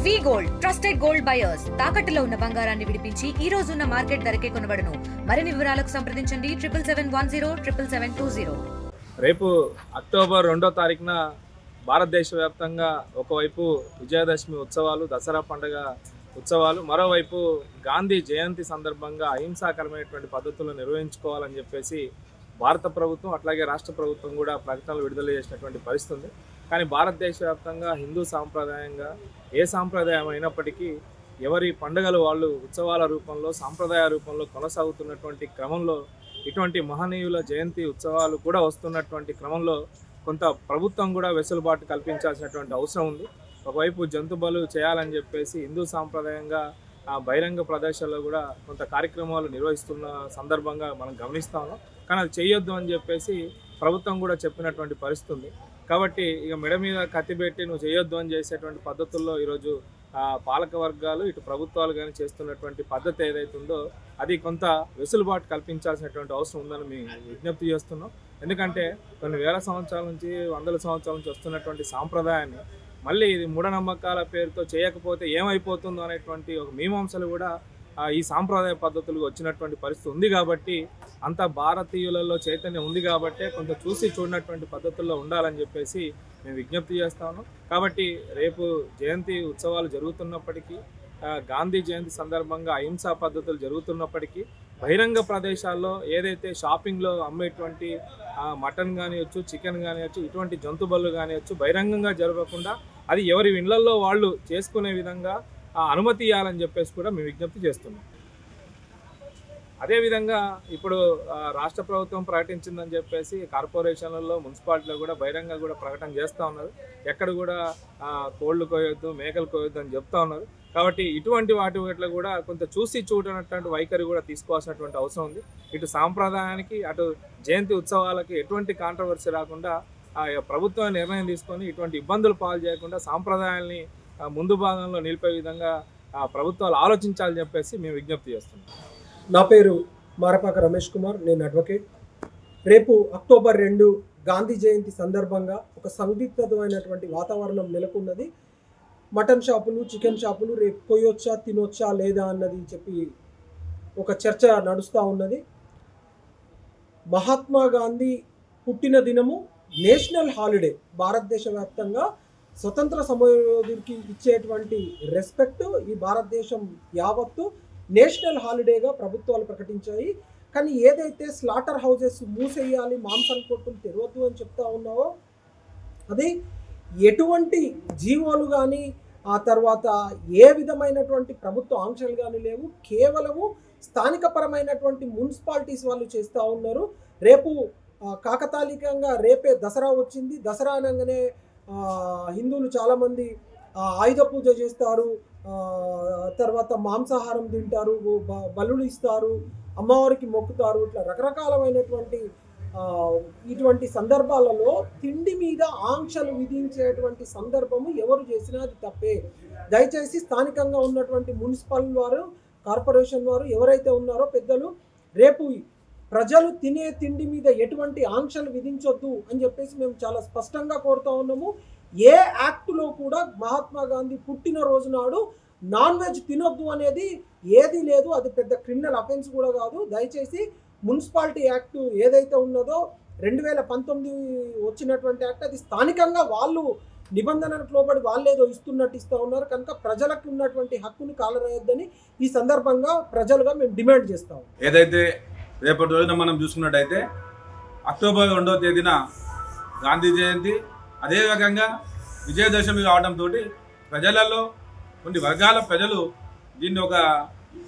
వి gold trusted gold buyers తాకట్టులో ఉన్న బంగారాన్ని విడిపించి ఈ రోజు ఉన్న మార్కెట్ ధరకే కొనబడును. మరిన్ని వివరాలకు సంప్రదించండి 7710 రేపు అక్టోబర్ 2వ తారీఖున భారతదేశ వ్యాప్తంగా ఒకవైపు విజయదశమి ఉత్సవాలు, దసరా పండుగ ఉత్సవాలు, మరోవైపు గాంధీ జయంతి సందర్భంగా అహింసాకరమైనటువంటి పద్ధతులు నిర్వహించుకోవాలని చెప్పేసి భారత ప్రభుత్వం అట్లాగే రాష్ట్ర ప్రభుత్వం కూడా ప్రకటనలు విడుదల చేసినటువంటి పరిస్థితి ఉంది. కానీ భారతదేశ వ్యాప్తంగా హిందూ సాంప్రదాయంగా ఏ సాంప్రదాయం అయినప్పటికీ ఎవరి పండుగలు వాళ్ళు ఉత్సవాల రూపంలో సాంప్రదాయ రూపంలో కొనసాగుతున్నటువంటి క్రమంలో ఇటువంటి మహనీయుల జయంతి ఉత్సవాలు కూడా వస్తున్నటువంటి క్రమంలో కొంత ప్రభుత్వం కూడా వెసులుబాటు కల్పించాల్సినటువంటి అవసరం ఉంది. ఒకవైపు జంతు బలు చేయాలని చెప్పేసి హిందూ సాంప్రదాయంగా బహిరంగ ప్రదేశాల్లో కూడా కొంత కార్యక్రమాలు నిర్వహిస్తున్న సందర్భంగా మనం గమనిస్తాము. కానీ అది చేయొద్దు అని చెప్పేసి ప్రభుత్వం కూడా చెప్పినటువంటి పరిస్థితి ఉంది. కాబట్టి ఇక మెడ మీద కత్తి పెట్టి నువ్వు చేయొద్దు అని చేసేటువంటి పద్ధతుల్లో ఈరోజు పాలక వర్గాలు ఇటు ప్రభుత్వాలు కానీ చేస్తున్నటువంటి పద్ధతి ఏదైతే ఉందో అది కొంత వెసులుబాటు కల్పించాల్సినటువంటి అవసరం ఉందని మేము విజ్ఞప్తి చేస్తున్నాం. ఎందుకంటే కొన్ని వేల సంవత్సరాల నుంచి వందల సంవత్సరాల నుంచి వస్తున్నటువంటి సాంప్రదాయాన్ని మళ్ళీ ఇది మూఢనమ్మకాల పేరుతో చేయకపోతే ఏమైపోతుందో అనేటువంటి ఒక మీమాంసలు కూడా ఈ సాంప్రదాయ పద్ధతులకు వచ్చినటువంటి పరిస్థితి ఉంది. కాబట్టి అంత భారతీయులలో చైతన్యం ఉంది కాబట్టి కొంత చూసి చూడనటువంటి పద్ధతుల్లో ఉండాలని చెప్పేసి మేము విజ్ఞప్తి చేస్తాను. కాబట్టి రేపు జయంతి ఉత్సవాలు జరుగుతున్నప్పటికీ, గాంధీ జయంతి సందర్భంగా అహింసా పద్ధతులు జరుగుతున్నప్పటికీ బహిరంగ ప్రదేశాల్లో ఏదైతే షాపింగ్లో అమ్మేటువంటి మటన్ కానివచ్చు, చికెన్ కానివచ్చు, ఇటువంటి జంతు బళ్ళు కానివచ్చు బహిరంగంగా జరగకుండా అది ఎవరి ఇళ్లల్లో వాళ్ళు చేసుకునే విధంగా అనుమతి ఇవ్వాలని చెప్పేసి కూడా మేము విజ్ఞప్తి చేస్తున్నాం. అదేవిధంగా ఇప్పుడు రాష్ట్ర ప్రభుత్వం ప్రకటించిందని చెప్పేసి కార్పొరేషన్లలో, మున్సిపాలిటీలో కూడా బహిరంగ కూడా ప్రకటన చేస్తూ ఉన్నారు. ఎక్కడ కూడా కోళ్ళు కోయొద్దు, మేకలు కోయొద్దు అని చెప్తా ఉన్నారు. కాబట్టి ఇటువంటి వాటిలో కూడా కొంత చూసి చూడనటువంటి వైఖరి కూడా తీసుకోవాల్సినటువంటి అవసరం ఉంది. ఇటు సాంప్రదాయానికి అటు జయంతి ఉత్సవాలకి ఎటువంటి కాంట్రవర్సీ రాకుండా ప్రభుత్వం నిర్ణయం తీసుకొని ఇటువంటి ఇబ్బందులు పాలు చేయకుండా సాంప్రదాయాల్ని ముందు భాగంలో నిలిపే విధంగా ప్రభుత్వాలు ఆలోచించాలని చెప్పేసి మేము విజ్ఞప్తి చేస్తున్నాం. నా పేరు మారపాక రమేష్ కుమార్, నేను అడ్వకేట్. రేపు అక్టోబర్ 2 గాంధీ జయంతి సందర్భంగా ఒక సందిగ్ధమైనటువంటి వాతావరణం నెలకొన్నది. మటన్ షాపులు, చికెన్ షాపులు రేపు పోయొచ్చా, తినొచ్చా లేదా అన్నది చెప్పి ఒక చర్చ నడుస్తూ ఉన్నది. మహాత్మా గాంధీ పుట్టిన దినము నేషనల్ హాలిడే. భారతదేశ వ్యాప్తంగా స్వతంత్ర సమరయోధుడికి ఇచ్చేటువంటి రెస్పెక్ట్ ఈ భారతదేశం యావత్తు నేషనల్ హాలిడేగా ప్రభుత్వాలు ప్రకటించాయి. కానీ ఏదైతే స్లాటర్ హౌసెస్ మూసేయాలి, మాంసం కొట్టులు తెరవద్దు అని చెప్తా ఉన్నావో అది ఎటువంటి జీవోలు కానీ ఆ తర్వాత ఏ విధమైనటువంటి ప్రభుత్వ ఆంక్షలు కానీ లేవు. కేవలము స్థానికపరమైనటువంటి మున్సిపాలిటీస్ వాళ్ళు చేస్తూ ఉన్నారు. రేపు కాకతాళికంగా రేపే దసరా వచ్చింది. దసరా అనగానే హిందువులు చాలామంది ఆయుధ పూజ చేస్తారు, తర్వాత మాంసాహారం తింటారు, బలులు ఇస్తారు, అమ్మవారికి మొక్కుతారు. ఇట్లా రకరకాలమైనటువంటి ఇటువంటి సందర్భాలలో తిండి మీద ఆంక్షలు విధించేటువంటి సందర్భము ఎవరు చేసినా అది తప్పే. దయచేసి స్థానికంగా ఉన్నటువంటి మున్సిపల్ వారు, కార్పొరేషన్ వారు ఎవరైతే ఉన్నారో పెద్దలు రేపు ప్రజలు తినే తిండి మీద ఎటువంటి ఆంక్షలు విధించొద్దు అని చెప్పేసి మేము చాలా స్పష్టంగా కోరుతా ఉన్నాము. ఏ యాక్టులో కూడా మహాత్మా గాంధీ పుట్టినరోజు నాడు నాన్ వెజ్ తినొద్దు అనేది ఏది లేదు. అది పెద్ద క్రిమినల్ అఫెన్స్ కూడా కాదు. దయచేసి మున్సిపాలిటీ యాక్ట్ ఏదైతే ఉన్నదో 2019 వచ్చినటువంటి యాక్ట్, అది స్థానికంగా వాళ్ళు నిబంధనలకు లోబడి వాళ్ళేదో ఇస్తున్నట్టు ఇస్తూ ఉన్నారు. కనుక ప్రజలకు ఉన్నటువంటి హక్కుని కాలరాయొద్దని ఈ సందర్భంగా ప్రజలుగా మేము డిమాండ్ చేస్తాము. ఏదైతే రేపటి రోజున మనం చూసుకున్నట్టయితే అక్టోబర్ 2వ తేదీన గాంధీ జయంతి, అదే రకంగా విజయదశమి రావడంతో ప్రజలలో కొన్ని వర్గాల ప్రజలు దీన్ని ఒక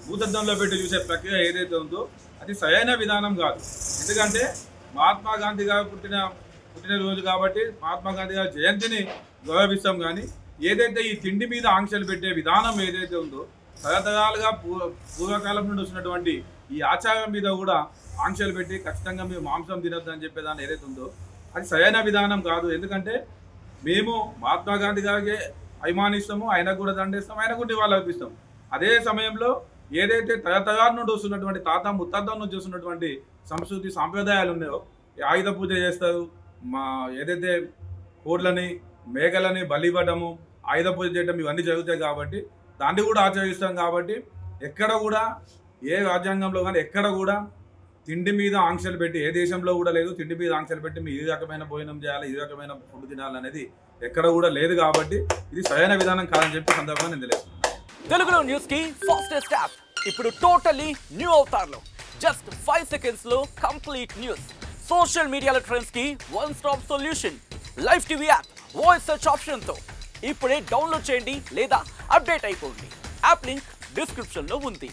భూతద్దంలో పెట్టి చూసే ప్రక్రియ ఏదైతే ఉందో అది సరైన విధానం కాదు. ఎందుకంటే మహాత్మా గాంధీ గారు పుట్టినరోజు కాబట్టి మహాత్మా గాంధీ గారి జయంతిని గౌరవిస్తాం. కానీ ఏదైతే ఈ తిండి మీద ఆంక్షలు పెట్టే విధానం ఏదైతే ఉందో తరతరాలుగా పూర్వకాలం నుండి వచ్చినటువంటి ఈ ఆచారం మీద కూడా ఆంక్షలు పెట్టి ఖచ్చితంగా మీరు మాంసం తినొద్దు అని చెప్పేదాన్ని ఏదైతే ఉందో అది సరైన విధానం కాదు. ఎందుకంటే మేము మహాత్మా గాంధీ గారికి అభిమానిస్తాము, ఆయనకు కూడా దండేస్తాం, ఆయనకు కూడా నివాళులు అర్పిస్తాం. అదే సమయంలో ఏదైతే తరతరాల నుండి వస్తున్నటువంటి తాత ముత్తాతల నుంచి వస్తున్నటువంటి సంస్కృతి సాంప్రదాయాలు ఉన్నాయో, ఆయుధ పూజ చేస్తారు, ఏదైతే కోడ్లని మేకలని బలి ఇవ్వడము, ఆయుధ పూజ చేయడం ఇవన్నీ జరుగుతాయి కాబట్టి దాన్ని కూడా ఆచరిస్తాం. కాబట్టి ఎక్కడ కూడా ఏ రాజ్యాంగంలో కానీ ఎక్కడ కూడా తిండి మీద ఆంక్షలు పెట్టి ఏ దేశంలో కూడా లేదు. తిండి మీద ఆంక్షలు పెట్టి మీరు ఈ రకమైన భోజనం చేయాలి, ఈ రకమైన ఫుడ్ తినాలనేది ఎక్కడ కూడా లేదు. కాబట్టి ఇది సరైన విధానం కాదని చెప్పి సందర్భంగా నేను తెలియజేస్తున్నాను. తెలుగులో న్యూస్ కి ఫాస్టెస్ట్ యాప్ ఇప్పుడు టోటలీ న్యూ అవతార్లో జస్ట్ 5 seconds లో కంప్లీట్ న్యూస్. సోషల్ మీడియాలో ట్రెండ్స్ కి one stop solution. Live TV app voice search option తో ఇప్పుడే డౌన్లోడ్ చేయండి లేదా అప్డేట్ అయిపోండి. యాప్ లింక్ డిస్క్రిప్షన్ లో ఉంది.